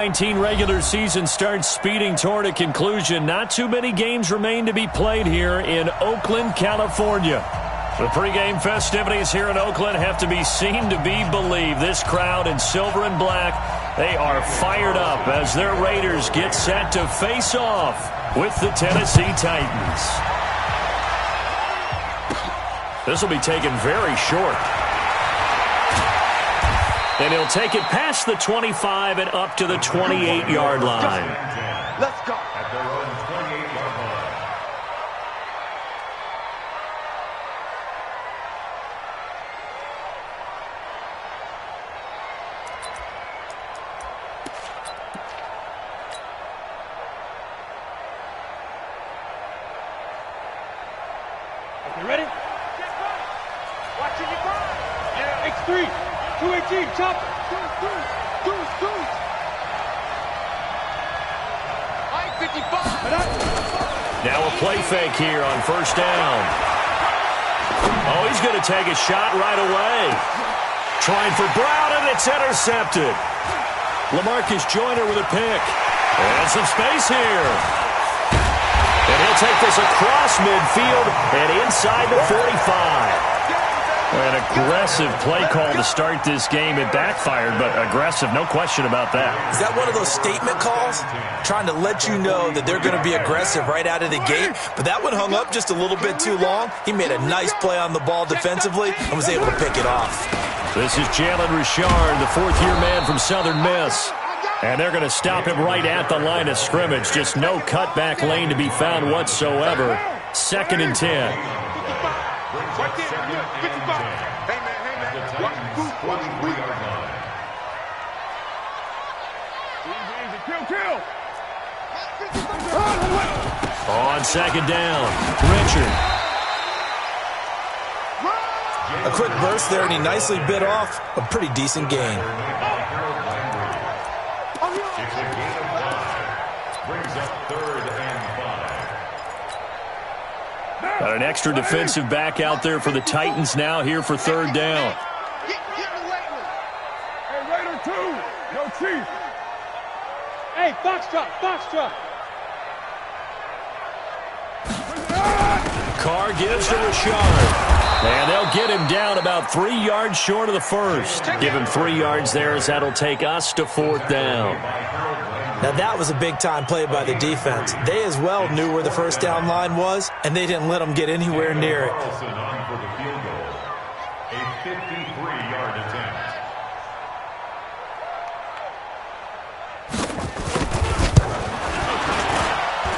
19 regular season starts speeding toward a conclusion. Not too many games remain to be played here in Oakland, California. The pregame festivities here in Oakland have to be seen to be believed. This crowd in silver and black, they are fired up as their Raiders get set to face off with the Tennessee Titans. This will be taken very short. And he'll take it past the 25 and up to the 28-yard line. Let's go. At their own 28-yard line. You ready? Watch it, yeah. X3. 218, chop it. Goose. I-55. Now a play fake here on first down. Oh, he's going to take a shot right away. Trying for Brown, and it's intercepted. LaMarcus Joyner with a pick. And some space here. And he'll take this across midfield and inside the 45. An aggressive play call to start this game. It backfired, but aggressive, no question about that. Is that one of those statement calls? Trying to let you know that they're going to be aggressive right out of the gate, but that one hung up just a little bit too long. He made a nice play on the ball defensively and was able to pick it off. This is Jalen Richard, the fourth-year man from Southern Miss. And they're going to stop him right at the line of scrimmage. Just no cutback lane to be found whatsoever. 2nd and 10. Right there, 55. Hey, man. Watch the boot. Kill. On 2nd down, Richard. A quick burst there, and he nicely bit off a pretty decent gain. It's a gain of 5. Brings up 3rd and 5. Got an extra defensive back out there for the Titans now here for 3rd down. Hey, Raider 2. No chief. Hey, Foxtrot. Carr gives to Richard. And they'll get him down about 3 yards short of the first. Give him 3 yards there as that'll take us to 4th down. Now that was a big-time play by the defense. They as well knew where the first down line was, and they didn't let them get anywhere near it. Carlson on for the field goal. A 53-yard attempt.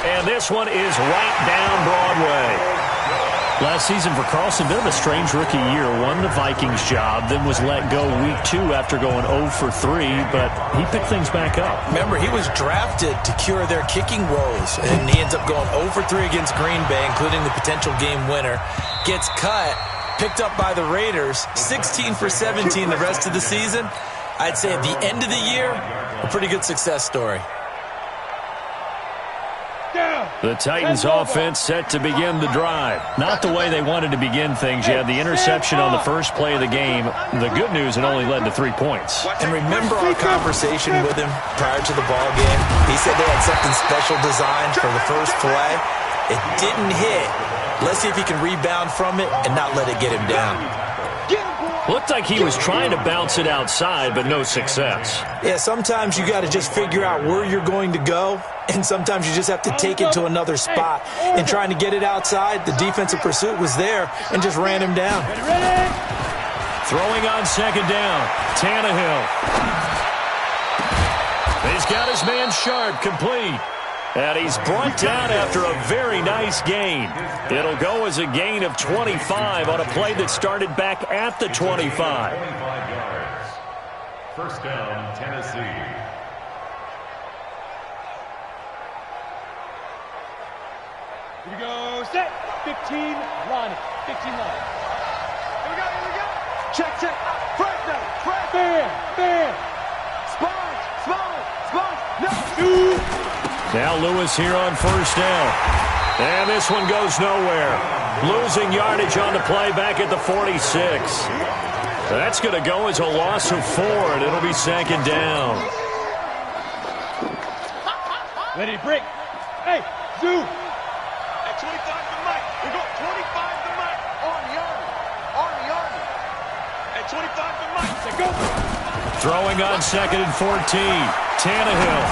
And this one is right down Broadway. Last season for Carlson, bit of a strange rookie year. Won the Vikings job, then was let go week 2 after going 0 for 3, but he picked things back up. Remember, he was drafted to cure their kicking woes, and he ends up going 0 for 3 against Green Bay, including the potential game winner. Gets cut, picked up by the Raiders, 16 for 17 the rest of the season. I'd say at the end of the year, a pretty good success story. The Titans offense set to begin the drive. Not the way they wanted to begin things. You had the interception on the first play of the game. The good news, it only led to 3 points. And remember our conversation with him prior to the ball game? He said they had something special designed for the first play. It didn't hit. Let's see if he can rebound from it and not let it get him down. Looked like he was trying to bounce it outside, but no success. Yeah, sometimes you got to just figure out where you're going to go, and sometimes you just have to take it to another spot. And trying to get it outside, the defensive pursuit was there and just ran him down. Throwing on 2nd down, Tannehill. He's got his man Sharp complete. And he's brought down after a very nice gain. It'll go as a gain of 25 on a play that started back at the 25. 25 yards. First down, Tennessee. Here we go, set. 15, line. 15 line. Here we go. Check. Front now. Bam. Sponge. No. Now Lewis here on first down. And this one goes nowhere. Losing yardage on the play back at the 46. That's going to go as a loss of 4, and it'll be 2nd down. Let it break. Hey, Zoo. At 25 to Mike. We go 25 to Mike. Army. At 25 to Mike. Say go. Throwing on 2nd and 14. Tannehill.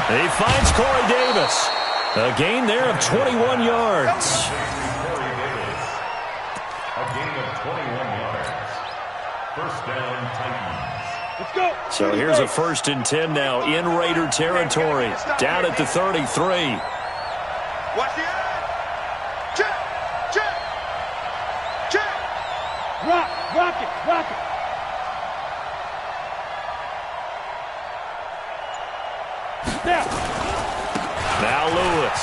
He finds Corey Davis. A gain there of 21 yards. A gain of 21 yards. First down, Titans. Let's go. So here's a 1st and 10 now in Raider territory. Down at the 33. Watch the eye. Check. Rock it. Now Lewis.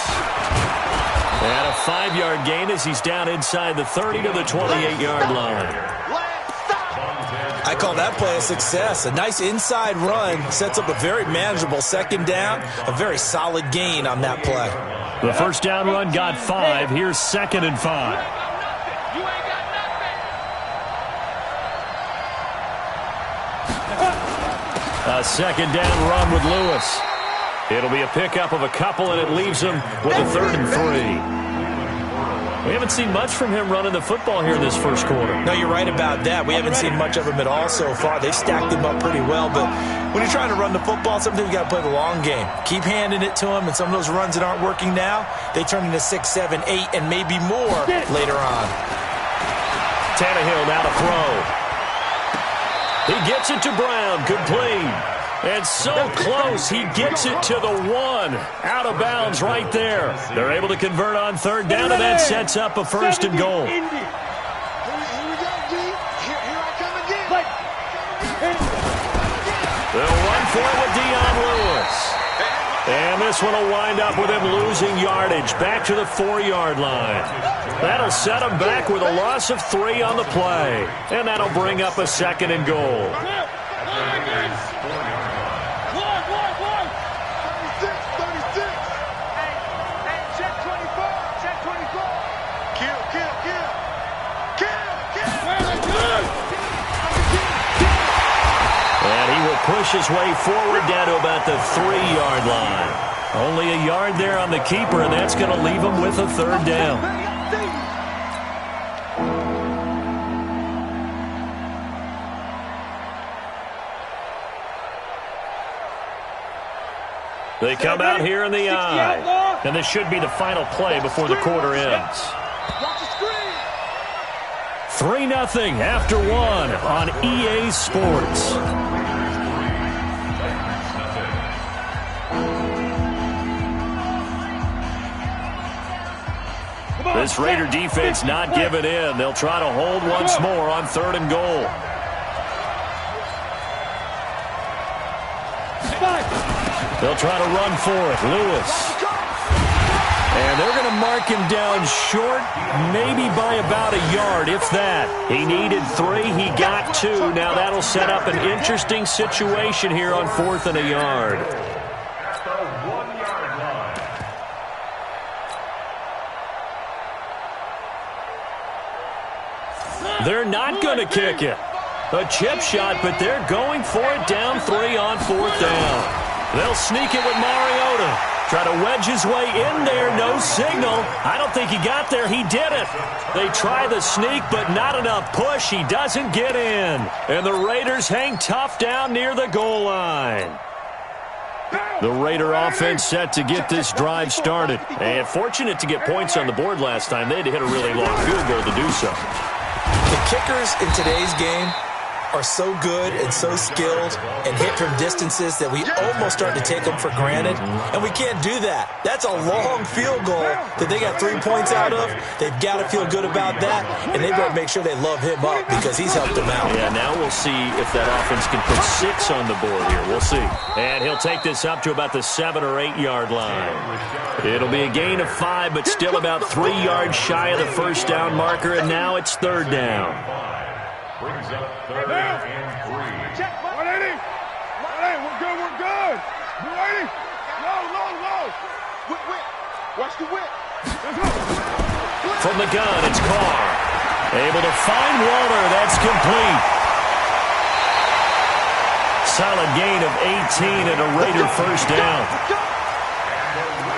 And a 5-yard gain as he's down inside the 30 to the 28-yard line. I call that play a success. A nice inside run sets up a very manageable 2nd down. A very solid gain on that play. The 1st down run got 5. Here's 2nd and 5. A 2nd down run with Lewis. It'll be a pickup of a couple, and it leaves him with a 3rd and 3. We haven't seen much from him running the football here this first quarter. No, you're right about that. We haven't seen much of him at all so far. They've stacked him up pretty well, but when you're trying to run the football, sometimes you got to play the long game. Keep handing it to him, and some of those runs that aren't working now, they turn into 6, 7, 8, and maybe more later on. Tannehill now to throw. He gets it to Brown, complete. And so close, he gets it to the 1. Out of bounds right there. They're able to convert on 3rd down, and that sets up a 1st and goal. Here we go, D. Here I come again. They'll run for it with Dion Lewis. And this one will wind up with him losing yardage back to the 4-yard line. That'll set him back with a loss of 3 on the play. And that'll bring up a 2nd and goal. 24. And he will push his way forward down to about the 3-yard line. Only a yard there on the keeper, and that's going to leave him with a 3rd down. They come out here in the I, and this should be the final play before the quarter ends. 3-0 after 1 on EA Sports. This Raider defense not giving in. They'll try to hold once more on 3rd and goal. They'll try to run for it. Lewis. And they're going to mark him down short, maybe by about a yard, if that. He needed 3. He got 2. Now that'll set up an interesting situation here on 4th and a yard. They're not going to kick it. A chip shot, but they're going for it down 3 on 4th down. They'll sneak it with Mariota. Try to wedge his way in there. No signal. I don't think he got there. He did it. They try the sneak, but not enough push. He doesn't get in. And the Raiders hang tough down near the goal line. The Raider offense set to get this drive started. And fortunate to get points on the board last time. They had to hit a really long field goal to do so. The kickers in today's game are so good and so skilled and hit from distances that we almost start to take them for granted, and we can't do that. That's a long field goal that they got 3 points out of. They've got to feel good about that, and they've got to make sure they love him up because he's helped them out. Yeah, now we'll see if that offense can put 6 on the board here. We'll see. And he'll take this up to about the 7 or 8 yard line. It'll be a gain of 5, but still about 3 yards shy of the 1st down marker, and now it's 3rd down. Brings up 3rd and 3. Check, 180. 180, we're good. 180. Low. Whip. Watch the whip. Let's go. From the gun, it's Carr. Able to find Walter. That's complete. solid gain of 18 and a Raider first down.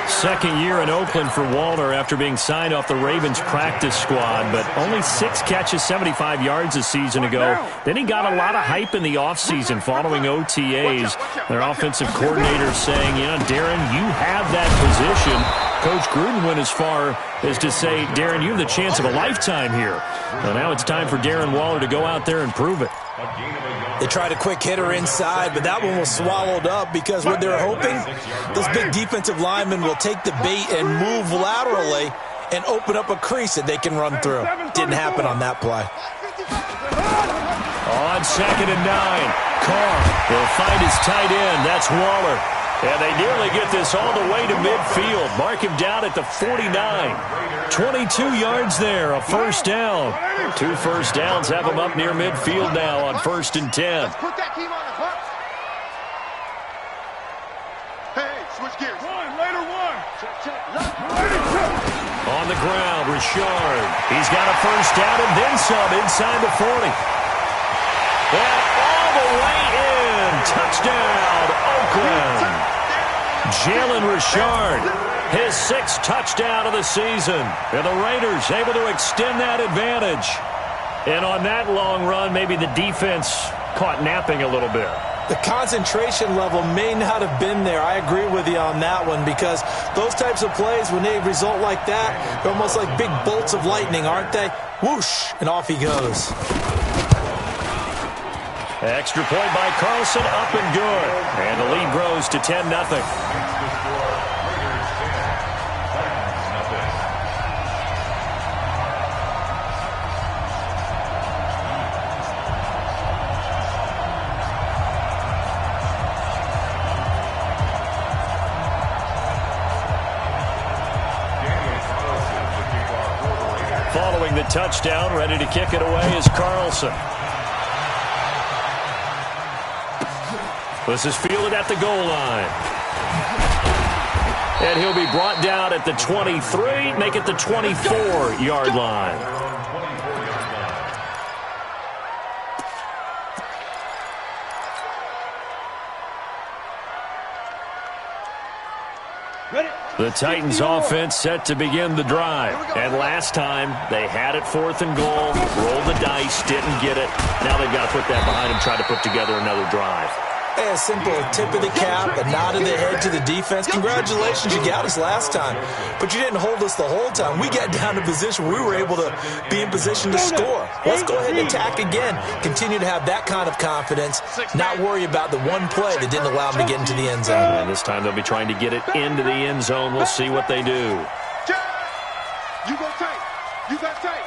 Second year in Oakland for Waller after being signed off the Ravens practice squad, but only 6 catches, 75 yards a season ago. Then he got a lot of hype in the offseason following OTAs. Their offensive coordinator saying, Darren, you have that position. Coach Gruden went as far as to say, Darren, you have the chance of a lifetime here. Well, now it's time for Darren Waller to go out there and prove it. They tried a quick hitter inside, but that one was swallowed up because what they're hoping, those big defensive linemen will take the bait and move laterally and open up a crease that they can run through. Didn't happen on that play. On 2nd and 9, Carr will find his tight end. That's Waller. And they nearly get this all the way to midfield. Mark him down at the 49. 22 yards there, a first down. 2 first downs have him up near midfield now on 1st and 10. Let's put that team on the hook. Hey, switch gears. Later one. On the ground, Richard. He's got a first down and then some inside the 40. And all the way in. Touchdown, Oakland. Jalen Richard, his 6th touchdown of the season. And the Raiders able to extend that advantage. And on that long run, maybe the defense caught napping a little bit. The concentration level may not have been there. I agree with you on that one because those types of plays, when they result like that, they're almost like big bolts of lightning, aren't they? Whoosh, and off he goes. Extra point by Carlson, up and good. And the lead grows to 10-0. Following the touchdown, ready to kick it away is Carlson. This is fielded at the goal line. And he'll be brought down at the 23, make it the 24-yard line. The Titans offense set to begin the drive. And last time, they had it 4th and goal, rolled the dice, didn't get it. Now they've got to put that behind them, try to put together another drive. Hey, a simple tip of the cap, a nod of the head to the defense. Congratulations, you got us last time. But you didn't hold us the whole time. We got down to position where we were able to be in position to score. Let's go ahead and attack again. Continue to have that kind of confidence. Not worry about the one play that didn't allow them to get into the end zone. And this time they'll be trying to get it into the end zone. We'll see what they do. You go tight. You got tight.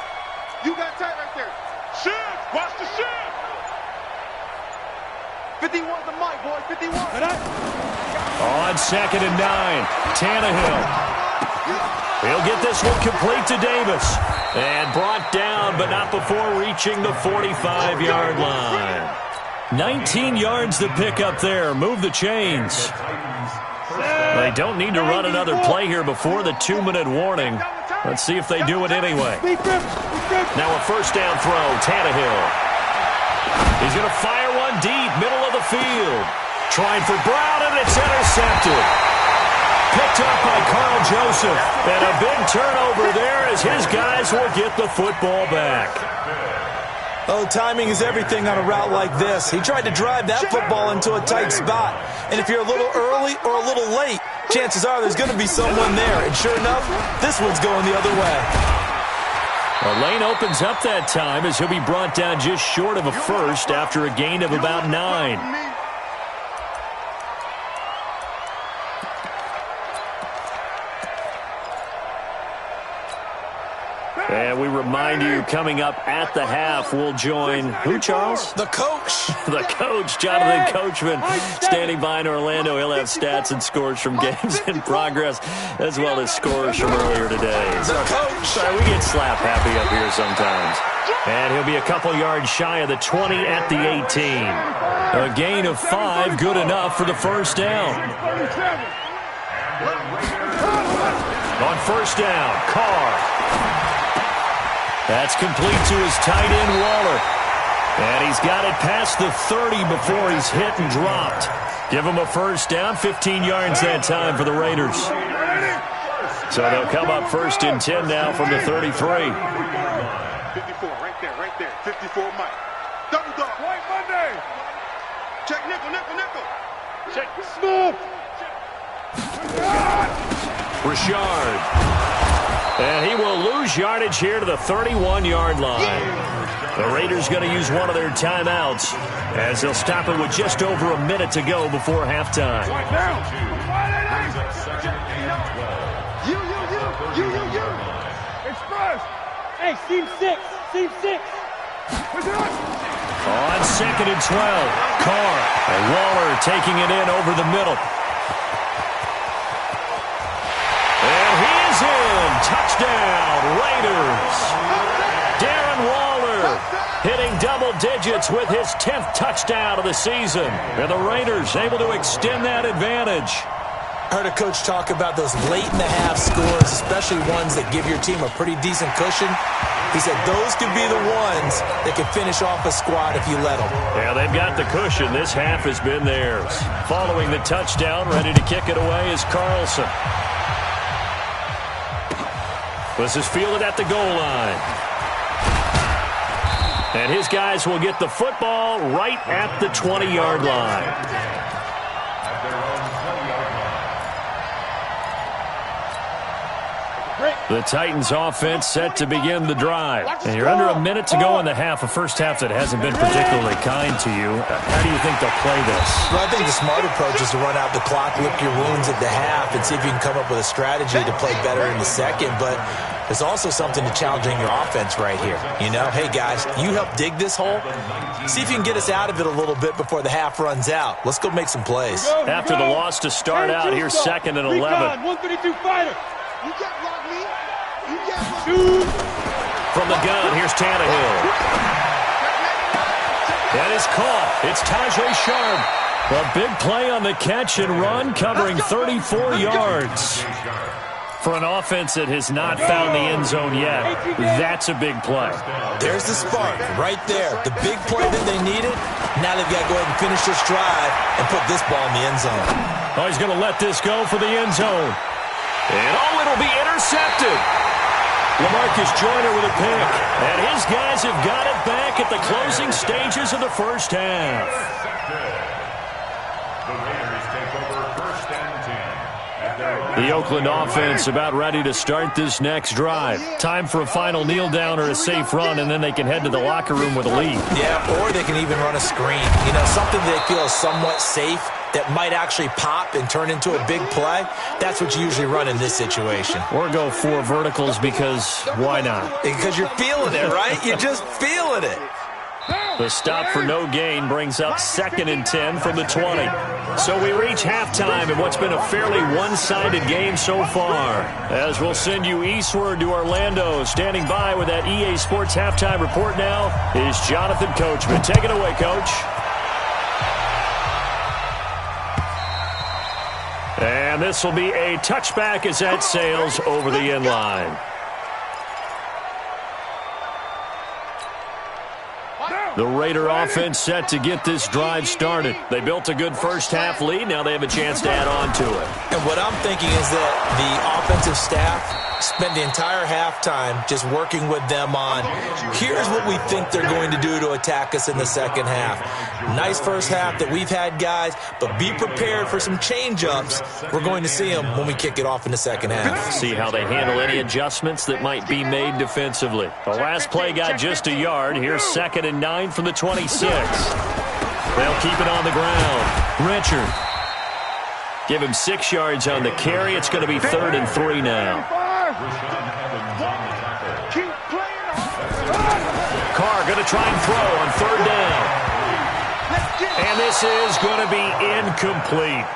You got tight right there. Shift. Watch the shift. 51 the mic, boy. 51. On 2nd and 9, Tannehill. He'll get this one complete to Davis. And brought down, but not before reaching the 45-yard line. 19 yards to pick up there. Move the chains. They don't need to run another play here before the 2-minute warning. Let's see if they do it anyway. Now a first down throw, Tannehill. He's going to fire one deep, middle of the field. Trying for Brown, and it's intercepted. Picked up by Carl Joseph. And a big turnover there as his guys will get the football back. Oh, timing is everything on a route like this. He tried to drive that football into a tight spot. And if you're a little early or a little late, chances are there's going to be someone there. And sure enough, this one's going the other way. A lane opens up that time as he'll be brought down just short of a first after a gain of about 9. And we remind you, coming up at the half, we'll join who, Charles? The coach. The coach, Jonathan Coachman, standing by in Orlando. He'll have stats and scores from games in progress, as well as scores from earlier today. The coach. Sorry, we get slap happy up here sometimes. And he'll be a couple yards shy of the 20 at the 18. A gain of 5, good enough for the first down. On first down, Carr. That's complete to his tight end, Waller. And he's got it past the 30 before he's hit and dropped. Give him a first down, 15 yards that time for the Raiders. So they'll come up first and 10 now from the 33. 54, right there. 54, Mike. Double dog. White Monday. Check nickel. Check Smith. Richard. And he will lose yardage here to the 31-yard line. The Raiders going to use one of their timeouts as they'll stop it with just over a minute to go before halftime. You. Express. Hey, seam 6. On 2nd and 12, Carr and Waller taking it in over the middle. And he is in. Touchdown, Raiders. Darren Waller hitting double digits with his 10th touchdown of the season. And the Raiders able to extend that advantage. I heard a coach talk about those late-in-the-half scores, especially ones that give your team a pretty decent cushion. He said those could be the ones that could finish off a squad if you let them. Yeah, they've got the cushion. This half has been theirs. Following the touchdown, ready to kick it away is Carlson. This is fielded at the goal line. And his guys will get the football right at the 20-yard line. The Titans offense set to begin the drive. And you're under a minute to go in the half, a first half that hasn't been particularly kind to you. How do you think they'll play this? Well, I think the smart approach is to run out the clock, lick your wounds at the half, and see if you can come up with a strategy to play better in the second. But there's also something to challenging your offense right here. You know, hey, guys, you help dig this hole. See if you can get us out of it a little bit before the half runs out. Let's go make some plays. After the loss to start out, here's 2nd and 11. 132 fighter. You can't block me. You can't block Shoot. From the gun, here's Tannehill. That is caught. It's Tajay Sharp. A big play on the catch and run, covering 34 yards. For an offense that has not found the end zone yet, that's a big play. There's the spark right there. The big play that they needed. Now they've got to go ahead and finish this drive and put this ball in the end zone. Oh, he's going to let this go for the end zone. And it'll be intercepted. LaMarcus Joyner with a pick. And his guys have got it back at the closing stages of the first half. The Raiders take over 1st and 10. The Oakland offense about ready to start this next drive. Time for a final kneel down or a safe run, and then they can head to the locker room with a lead. Yeah, or they can even run a screen. You know, something they feel is somewhat safe that might actually pop and turn into a big play. That's what you usually run in this situation. Or go 4 verticals because why not? Because you're feeling it, right? You're just feeling it. The stop for no gain brings up 2nd and 10 from the 20. So we reach halftime in what's been a fairly one-sided game so far. As we'll send you eastward to Orlando. Standing by with that EA Sports halftime report now is Jonathan Coachman. Take it away, Coach. And this will be a touchback as that sails over the end line. The Raider offense set to get this drive started. They built a good first half lead. Now they have a chance to add on to it. And what I'm thinking is that the offensive staff spent the entire halftime just working with them on, here's what we think they're going to do to attack us in the second half. Nice first half that we've had, guys, but be prepared for some change-ups. We're going to see them when we kick it off in the second half. See how they handle any adjustments that might be made defensively. The last play got just a yard. Here's 2nd and 9 from the 26. They'll keep it on the ground. Richard. Give him 6 yards on the carry. It's going to be 3rd and 3 now. Carr going to try and throw on 3rd down. And this is going to be incomplete.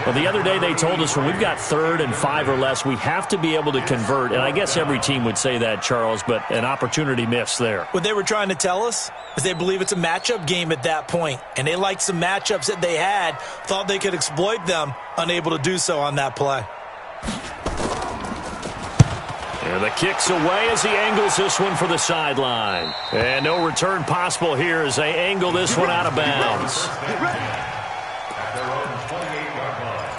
Well, the other day they told us when we've got 3rd and 5 or less, we have to be able to convert. And I guess every team would say that, Charles, but an opportunity missed there. What they were trying to tell us is they believe it's a matchup game at that point. And they liked some matchups that they had, thought they could exploit them, unable to do so on that play. And the kick's away as he angles this one for the sideline. And no return possible here as they angle this one out of bounds. At their own 28-yard line.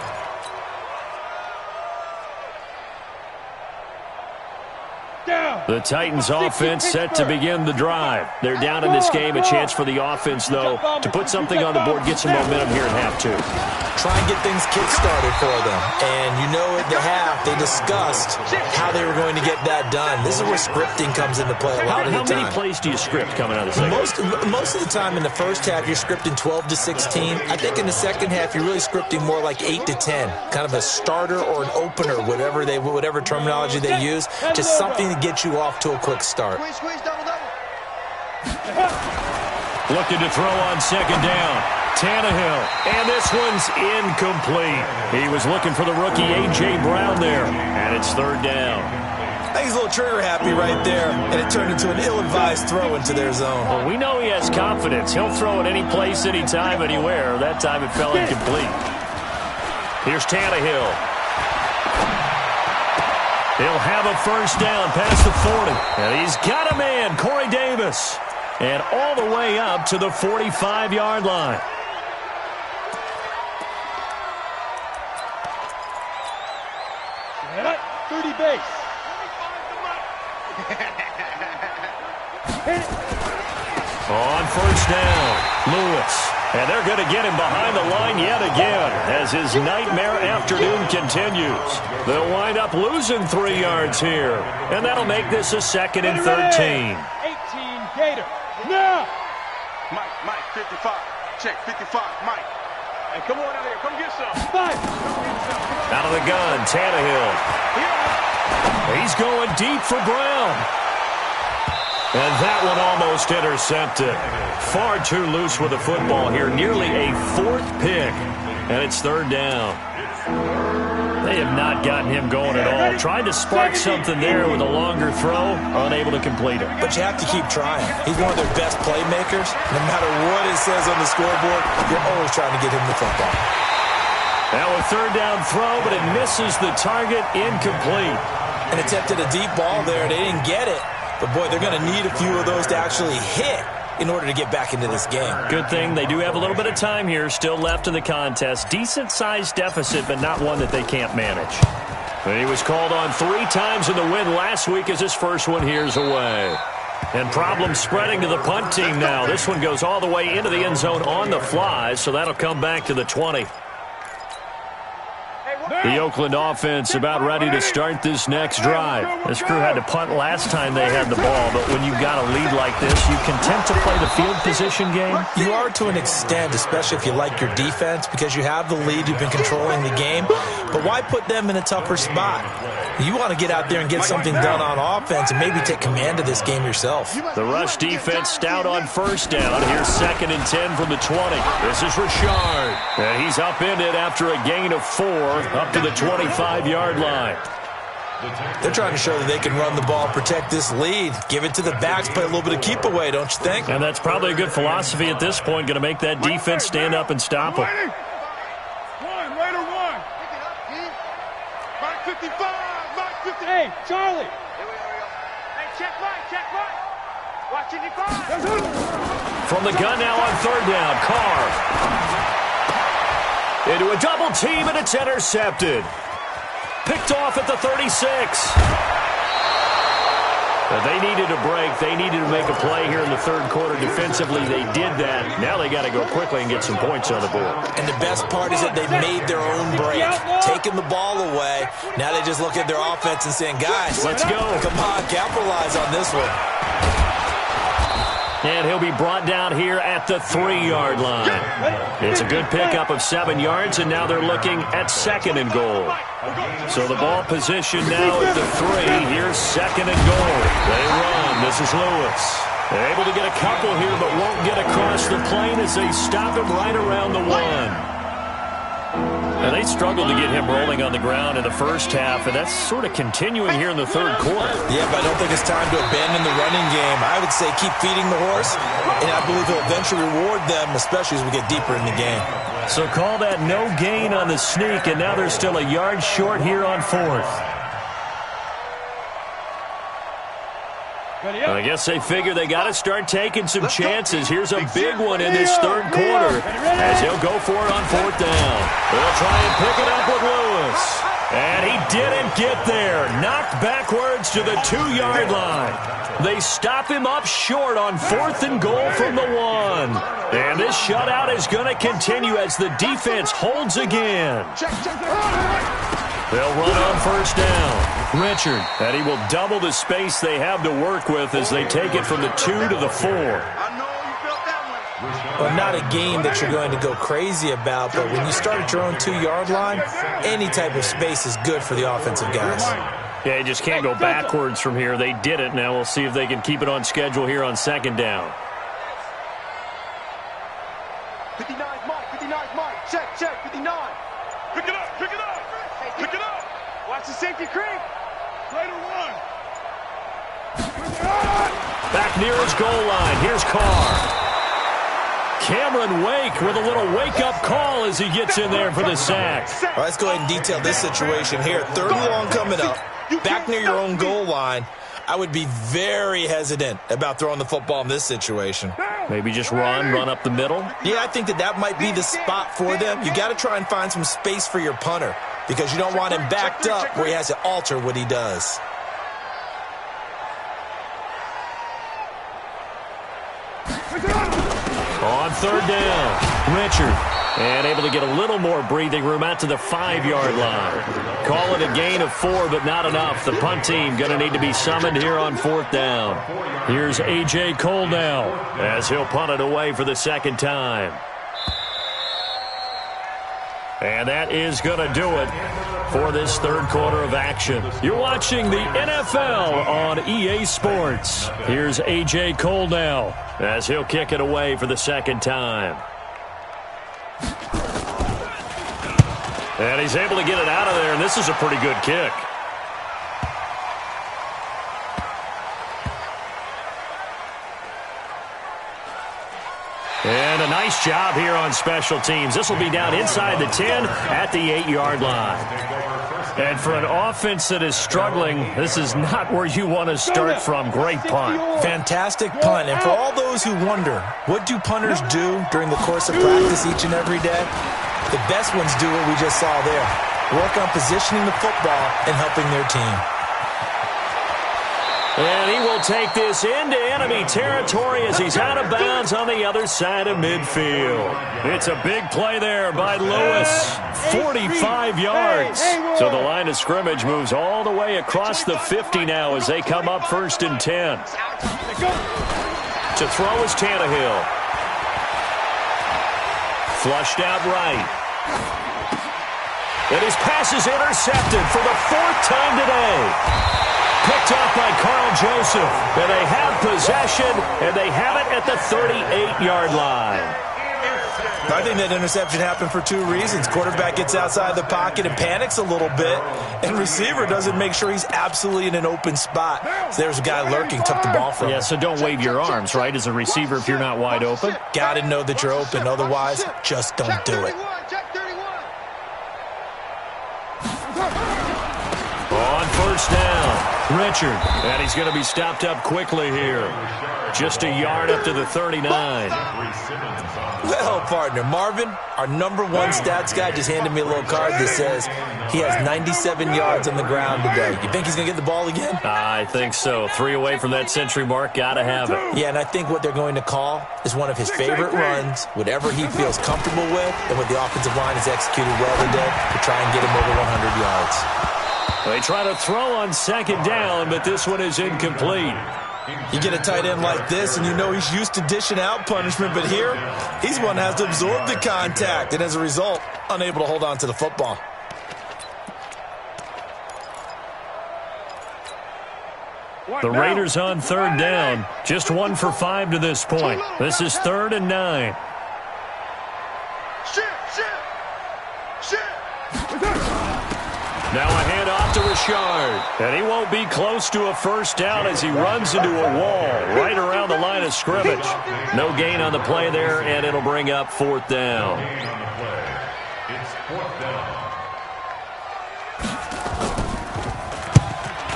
The Titans offense set to begin the drive. They're down in this game. A chance for the offense, though, to put something on the board, get some momentum here in half two. Try and get things kick-started for them. And you know at the half, they discussed how they were going to get that done. This is where scripting comes into play a lot of the time. How many plays do you script coming out of the second? Most of the time in the first half, you're scripting 12 to 16. I think in the second half, you're really scripting more like 8 to 10. Kind of a starter or an opener, whatever terminology they use. Just something to get you off to a quick start. Squeeze, double. Looking to throw on second down. Tannehill, and this one's incomplete. He was looking for the rookie A.J. Brown there, and it's third down. I think he's a little trigger happy right there, and it turned into an ill-advised throw into their zone. Well, we know he has confidence. He'll throw it any place, anytime, anywhere. That time it fell incomplete. Here's Tannehill. He'll have a first down past the 40. And he's got a man, Corey Davis. And all the way up to the 45-yard line. Get it. 30 base. On first down, Lewis. And they're going to get him behind the line yet again as his nightmare afternoon continues. They'll wind up losing 3 yards here. And that'll make this a 2nd and 13. 18 Gator. Now. Mike, 55. Check, 55, Mike. Hey, come on out here. Come get some. 5. Out of the gun, Tannehill. He's going deep for Brown. And that one almost intercepted. Far too loose with the football here. Nearly a 4th pick. And it's third down. They have not gotten him going at all. Tried to spark something there with a longer throw. Unable to complete it. But you have to keep trying. He's one of their best playmakers. No matter what it says on the scoreboard, you're always trying to get him the football. Now a third down throw, but it misses the target. Incomplete. And attempted a deep ball there. They didn't get it. But, boy, they're going to need a few of those to actually hit in order to get back into this game. Good thing they do have a little bit of time here still left in the contest. Decent-sized deficit, but not one that they can't manage. And he was called on 3 times in the win last week as his first one here's away. And problems spreading to the punt team now. This one goes all the way into the end zone on the fly, so that'll come back to the 20. The Oakland offense about ready to start this next drive. This crew had to punt last time they had the ball, but when you've got a lead like this, you content to play the field position game? You are to an extent, especially if you like your defense, because you have the lead, you've been controlling the game. But why put them in a tougher spot? You want to get out there and get something done on offense and maybe take command of this game yourself. The rush defense stout on first down. Here's 2nd and 10 from the 20. This is Richard. And he's upended after a gain of 4 up to the 25-yard line. They're trying to show that they can run the ball, protect this lead, give it to the backs, play a little bit of keep away, don't you think? And that's probably a good philosophy at this point, going to make that defense stand up and stop them. Later one. Mike 55, Mike 50. Hey, Charlie. Hey, check Mike. Watch it, From the gun now on third down, Carr. Into a double team, and it's intercepted. Picked off at the 36. They needed a break. They needed to make a play here in the third quarter. Defensively, they did that. Now they got to go quickly and get some points on the board. And the best part is that they made their own break, taking the ball away. Now they just look at their offense and saying, guys, let's go. Come on, capitalize on this one. And he'll be brought down here at the 3-yard line. It's a good pickup of 7 yards, and now they're looking at 2nd and goal. So the ball position now at the 3. Here's 2nd and goal. They run. This is Lewis. They're able to get a couple here, but won't get across the plane as they stop him right around the 1. And they struggled to get him rolling on the ground in the first half, and that's sort of continuing here in the third quarter. Yeah, but I don't think it's time to abandon the running game. I would say keep feeding the horse, and I believe he'll eventually reward them, especially as we get deeper in the game. So call that no gain on the sneak, and now they're still a yard short here on 4th. I guess they figure they got to start taking some chances. Here's a big one in this third quarter as he'll go for it on fourth down. They'll try and pick it up with Lewis. And he didn't get there. Knocked backwards to the 2-yard line. They stop him up short on 4th and goal from the 1. And this shutout is going to continue as the defense holds again. They'll run on first down. Richard, and he will double the space they have to work with as they take it from the 2 to the 4. Well, not a game that you're going to go crazy about, but when you start at your own 2-yard line, any type of space is good for the offensive guys. Yeah, you just can't go backwards from here. They did it. Now we'll see if they can keep it on schedule here on second down. 59, Mike. 59, Mike. Check. 59. Pick it up. Pick it up. Watch the safety creep. Play to 1. Back near his goal line. Here's Carr. Cameron Wake with a little wake-up call as he gets in there for the sack. All right, let's go ahead and detail this situation here. 3rd and long coming up. Back near your own goal line. I would be very hesitant about throwing the football in this situation. Maybe just run up the middle? Yeah, I think that might be the spot for them. You got to try and find some space for your punter because you don't want him backed up where he has to alter what he does. On third down, Richard. And able to get a little more breathing room out to the 5-yard line. Call it a gain of 4, but not enough. The punt team going to need to be summoned here on fourth down. Here's A.J. Cole now as he'll punt it away for the second time. And that is going to do it for this third quarter of action. You're watching the NFL on EA Sports. Here's A.J. Cole now as he'll kick it away for the second time. And he's able to get it out of there, and this is a pretty good kick. And a nice job here on special teams. This will be down inside the 10 at the 8-yard line. And for an offense that is struggling, this is not where you want to start from. Great punt. Fantastic punt. And for all those who wonder, what do punters do during the course of practice each and every day? The best ones do what we just saw there. Work on positioning the football and helping their team. And he will take this into enemy territory as he's out of bounds on the other side of midfield. It's a big play there by Lewis. 45 yards. So the line of scrimmage moves all the way across the 50 now as they come up 1st and 10. To throw is Tannehill. Flushed out right. And his pass is intercepted for the 4th time today. Picked off by Carl Joseph. And they have possession, and they have it at the 38-yard line. I think that interception happened for 2 reasons. Quarterback gets outside the pocket and panics a little bit, and receiver doesn't make sure he's absolutely in an open spot. So there's a guy lurking, took the ball from him. Yeah, so don't wave your arms, right, as a receiver if you're not wide open? Got to know that you're open. Otherwise, just don't do it. On first down, Richard. And he's going to be stopped up quickly here. Just a yard up to the 39. Well, partner, Marvin, our number 1 stats guy, just handed me a little card that says he has 97 yards on the ground today. You think he's going to get the ball again? I think so. 3 away from that century mark. Got to have it. Yeah, and I think what they're going to call is one of his favorite runs, whatever he feels comfortable with, and what the offensive line has executed well today to try and get him over 100 yards. They try to throw on second down, but this one is incomplete. You get a tight end like this, and you know he's used to dishing out punishment, but here, he's one that has to absorb the contact, and as a result, unable to hold on to the football. The Raiders on third down, just 1 for 5 to this point. This is 3rd and 9. Now a handoff to Richard. And he won't be close to a first down as he runs into a wall right around the line of scrimmage. No gain on the play there, and it'll bring up 4th down.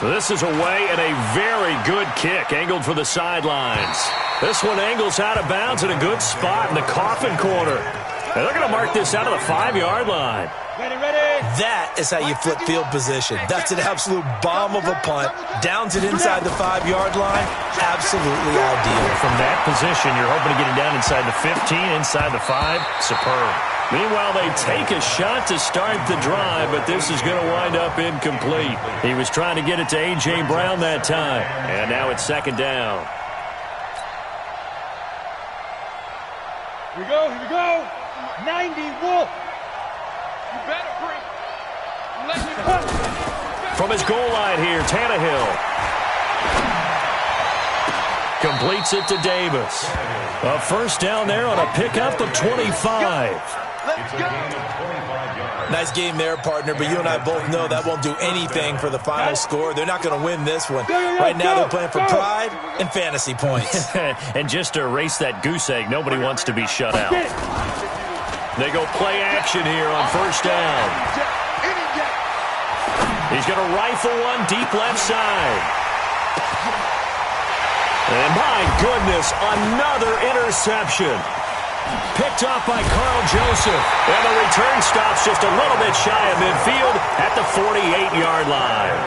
This is away and a very good kick angled for the sidelines. This one angles out of bounds at a good spot in the coffin corner. And they're going to mark this out of the 5-yard line. Ready. That is how you flip field position. That's an absolute bomb of a punt. Downs it inside the 5-yard line. Absolutely ideal. From that position, you're hoping to get it down inside the 15, inside the 5. Superb. Meanwhile, they take a shot to start the drive, but this is going to wind up incomplete. He was trying to get it to A.J. Brown that time. And now it's second down. Here we go. 90 Wolf. You better bring. From his goal line here, Tannehill completes it to Davis. A first down there on a pickup of 25. Let's go. Nice game there, partner, but you and I both know that won't do anything for the final score. They're not going to win this one. Right now they're playing for pride and fantasy points. And just to erase that goose egg, nobody wants to be shut out. They go play action here on first down. He's going to rifle one deep left side. And my goodness, another interception. Picked off by Carl Joseph. And the return stops just a little bit shy of midfield at the 48-yard line.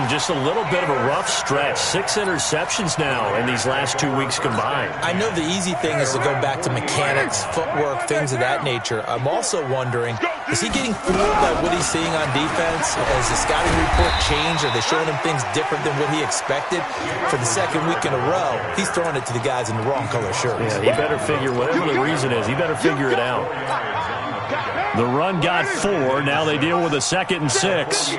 Just a little bit of a rough stretch. 6 interceptions now in these last 2 weeks combined. I know the easy thing is to go back to mechanics, footwork, things of that nature. I'm also wondering, is he getting fooled by what he's seeing on defense? Has the scouting report changed? Are they showing him things different than what he expected? For the second week in a row, he's throwing it to the guys in the wrong color shirts. Yeah, he better figure, whatever the reason is, he better figure it out. The run got 4. Now they deal with a 2nd and 6.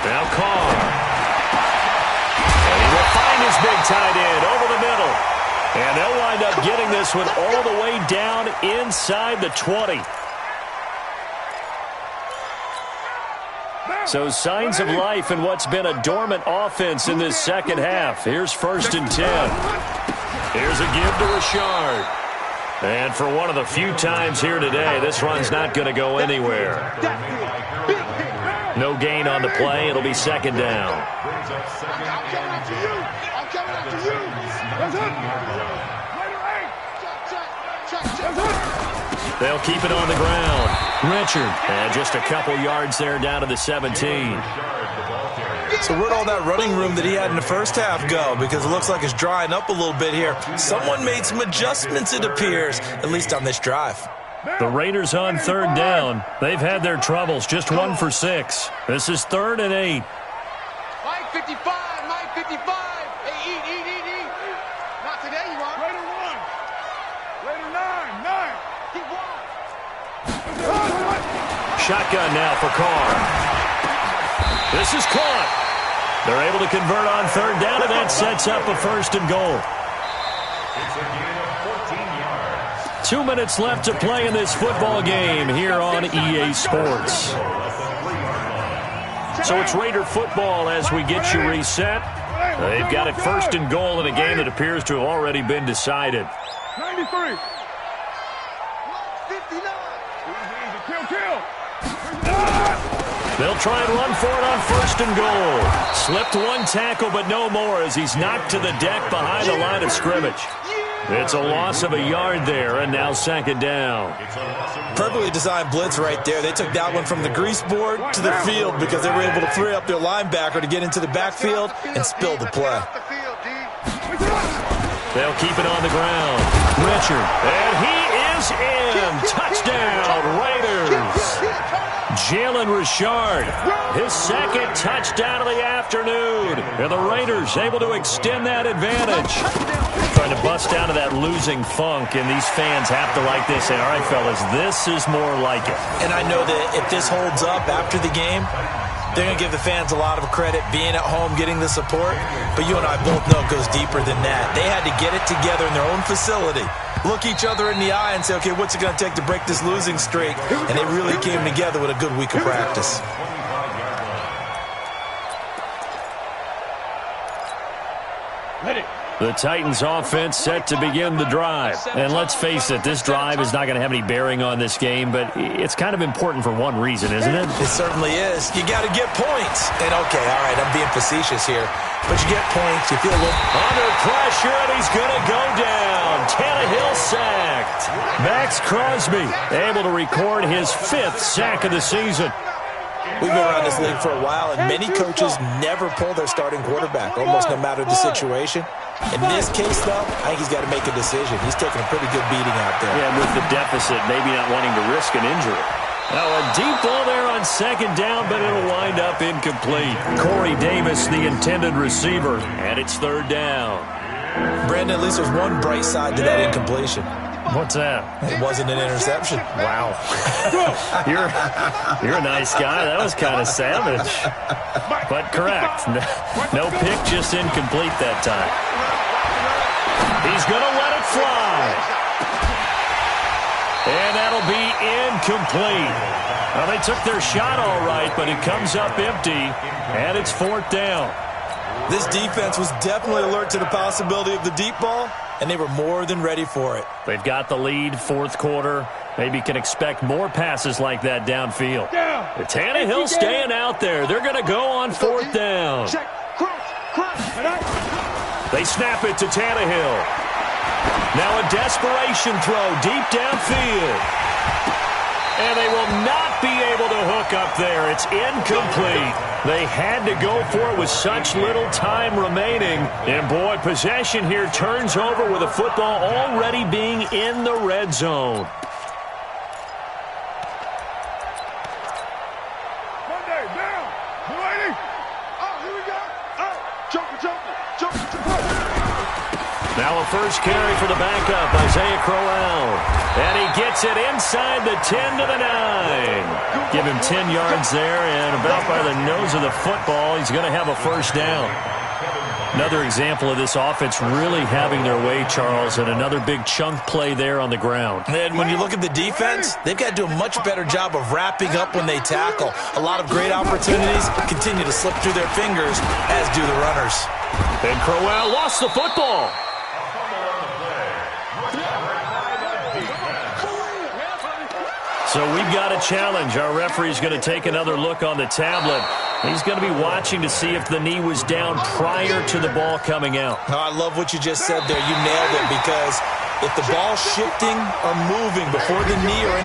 Now Carr. And he will find his big tight end over the middle. And they'll wind up getting this one all the way down inside the 20. So signs of life in what's been a dormant offense in this second half. Here's 1st and 10. Here's a give to Richard. And for one of the few times here today, this run's not going to go anywhere. No gain on the play. It'll be 2nd down. I'm coming after you. They'll keep it on the ground. Richard, and just a couple yards there down to the 17. So where'd all that running room that he had in the first half go? Because it looks like it's drying up a little bit here. Someone made some adjustments, it appears, at least on this drive. The Raiders on 3rd down. They've had their troubles, just 1 for 6. This is 3rd and 8. Mike 55. Hey, eat. Not today, you are. Raider 1. Raider 9. Keep walking. Shotgun now for Carr. This is caught. They're able to convert on 3rd down, and that sets up a 1st and goal. It's a gain of 14 yards. 2 minutes left to play in this football game here on EA Sports. So it's Raider football as we get you reset. They've got it 1st and goal in a game that appears to have already been decided. 93. 59. Kill. They'll try and run for it on 1st and goal. Slipped one tackle, but no more as he's knocked to the deck behind the line of scrimmage. It's a loss of a yard there, and now 2nd down. Perfectly designed blitz right there. They took that one from the grease board to the field because they were able to free up their linebacker to get into the backfield and spill the play. They'll keep it on the ground. Richard, and he is in. Touchdown, Raiders. Jalen Richard, his 2nd touchdown of the afternoon. And the Raiders able to extend that advantage. Trying to bust out of that losing funk, and these fans have to like this. Say, all right, fellas, this is more like it. And I know that if this holds up after the game, they're going to give the fans a lot of credit being at home, getting the support. But you and I both know it goes deeper than that. They had to get it together in their own facility, look each other in the eye and say, okay, what's it going to take to break this losing streak? And they really came together with a good week of practice. The Titans offense set to begin the drive. And let's face it, this drive is not going to have any bearing on this game, but it's kind of important for one reason, isn't it? It certainly is. You got to get points. And okay, all right, I'm being facetious here, but you get points, you feel a little under pressure, and he's going to go down. Tannehill sacked. Max Crosby able to record his 5th sack of the season. We've been around this league for a while, and many coaches never pull their starting quarterback, almost no matter the situation. In this case, though, I think he's got to make a decision. He's taking a pretty good beating out there. Yeah, with the deficit, maybe not wanting to risk an injury. Now a deep ball there on 2nd down, but it'll wind up incomplete. Corey Davis, the intended receiver, and it's 3rd down. Brandon, at least there's one bright side to that incompletion. What's that? It wasn't an interception. Wow. You're a nice guy. That was kind of savage. But correct. No pick, just incomplete that time. He's going to let it fly. And that'll be incomplete. Well, they took their shot all right, but it comes up empty, and it's 4th down. This defense was definitely alert to the possibility of the deep ball, and they were more than ready for it. They've got the lead, 4th quarter. Maybe can expect more passes like that downfield. The Tannehill staying out there. They're going to go on 4th down. They snap it to Tannehill. Now a desperation throw deep downfield. And they will not be able to hook up there. It's incomplete. They had to go for it with such little time remaining. And, boy, possession here turns over with the football already being in the red zone. Monday, down. Delaney. Oh, here we go. Oh, jumper. Now a first carry for the backup, Isaiah Crowell. And he gets it inside the 10 to the 9. Give him 10 yards there, and about by the nose of the football, he's going to have a first down. Another example of this offense really having their way, Charles, and another big chunk play there on the ground. And when you look at the defense, they've got to do a much better job of wrapping up when they tackle. A lot of great opportunities continue to slip through their fingers, as do the runners. And Crowell lost the football. So we've got a challenge. Our referee's going to take another look on the tablet. He's going to be watching to see if the knee was down prior to the ball coming out. Oh, I love what you just said there. You nailed it, because if the ball's shifting or moving before the knee or